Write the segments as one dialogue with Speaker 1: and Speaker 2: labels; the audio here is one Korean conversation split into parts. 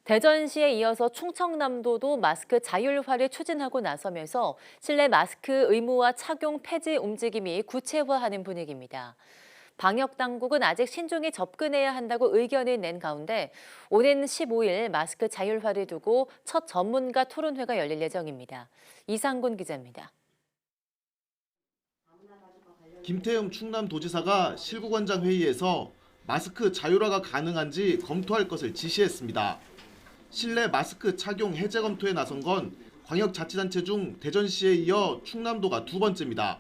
Speaker 1: 대전시에 이어서 충청남도도 마스크 자율화를 추진하고 나서면서 실내 마스크 의무화 착용 폐지 움직임이 구체화하는 분위기입니다. 방역 당국은 아직 신중히 접근해야 한다고 의견을 낸 가운데 오는 15일 마스크 자율화를 두고 첫 전문가 토론회가 열릴 예정입니다. 이상곤 기자입니다.
Speaker 2: 김태흠 충남도지사가 실구관장 회의에서 마스크 자율화가 가능한지 검토할 것을 지시했습니다. 실내 마스크 착용 해제 검토에 나선 건 광역자치단체 중 대전시에 이어 충남도가 두 번째입니다.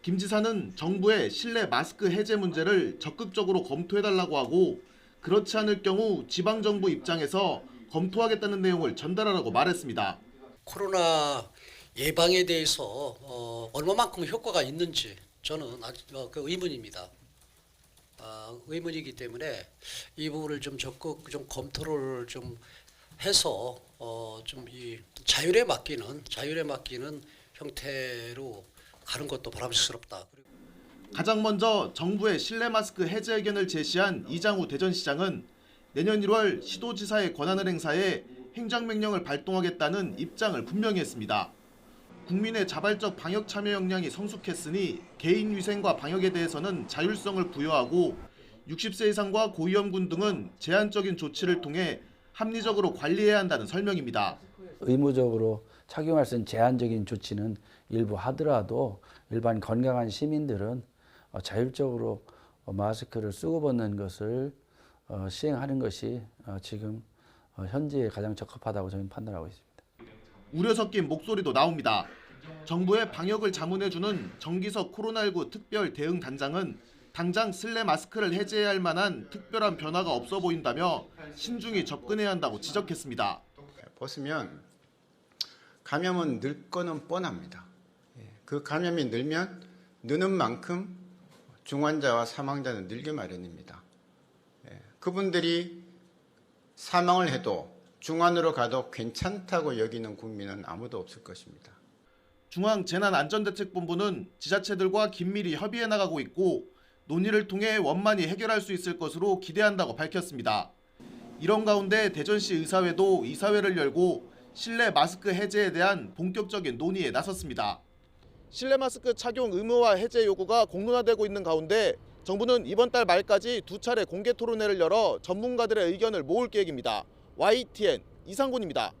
Speaker 2: 김 지사는 정부의 실내 마스크 해제 문제를 적극적으로 검토해달라고 하고 그렇지 않을 경우 지방정부 입장에서 검토하겠다는 내용을 전달하라고 말했습니다.
Speaker 3: 코로나 예방에 대해서 얼마만큼 효과가 있는지 저는 아직 의문입니다. 의문이기 때문에 이 부분을 좀 적극 좀 검토를 좀 해서 좀 이 자율에 맡기는 형태로 가는 것도 바람직스럽다.
Speaker 2: 가장 먼저 정부의 실내 마스크 해제 의견을 제시한 이장우 대전시장은 내년 1월 시도지사의 권한을 행사해 행정명령을 발동하겠다는 입장을 분명히 했습니다. 국민의 자발적 방역 참여 역량이 성숙했으니 개인 위생과 방역에 대해서는 자율성을 부여하고 60세 이상과 고위험군 등은 제한적인 조치를 통해 합리적으로 관리해야 한다는 설명입니다.
Speaker 4: 의무적으로 착용할 수 있는 제한적인 조치는 일부 하더라도 일반 건강한 시민들은 자율적으로 마스크를 쓰고 벗는 것을 시행하는 것이 지금 현재에 가장 적합하다고 저는 판단하고 있습니다.
Speaker 2: 우려 섞인 목소리도 나옵니다. 정부의 방역을 자문해주는 정기석 코로나19 특별 대응 단장은 당장 실내 마스크를 해제해야 할 만한 특별한 변화가 없어 보인다며 신중히 접근해야 한다고 지적했습니다.
Speaker 5: 보시면 감염은 늘 거는 뻔합니다. 그 감염이 늘면 느는 만큼 중환자와 사망자는 늘기 마련입니다. 그분들이 사망을 해도 중환으로 가도 괜찮다고 여기는 국민은 아무도 없을 것입니다.
Speaker 2: 중앙재난안전대책본부는 지자체들과 긴밀히 협의해 나가고 있고 논의를 통해 원만히 해결할 수 있을 것으로 기대한다고 밝혔습니다. 이런 가운데 대전시 의사회도 이사회를 열고 실내 마스크 해제에 대한 본격적인 논의에 나섰습니다. 실내 마스크 착용 의무화 해제 요구가 공론화되고 있는 가운데 정부는 이번 달 말까지 두 차례 공개 토론회를 열어 전문가들의 의견을 모을 계획입니다. YTN 이상곤입니다.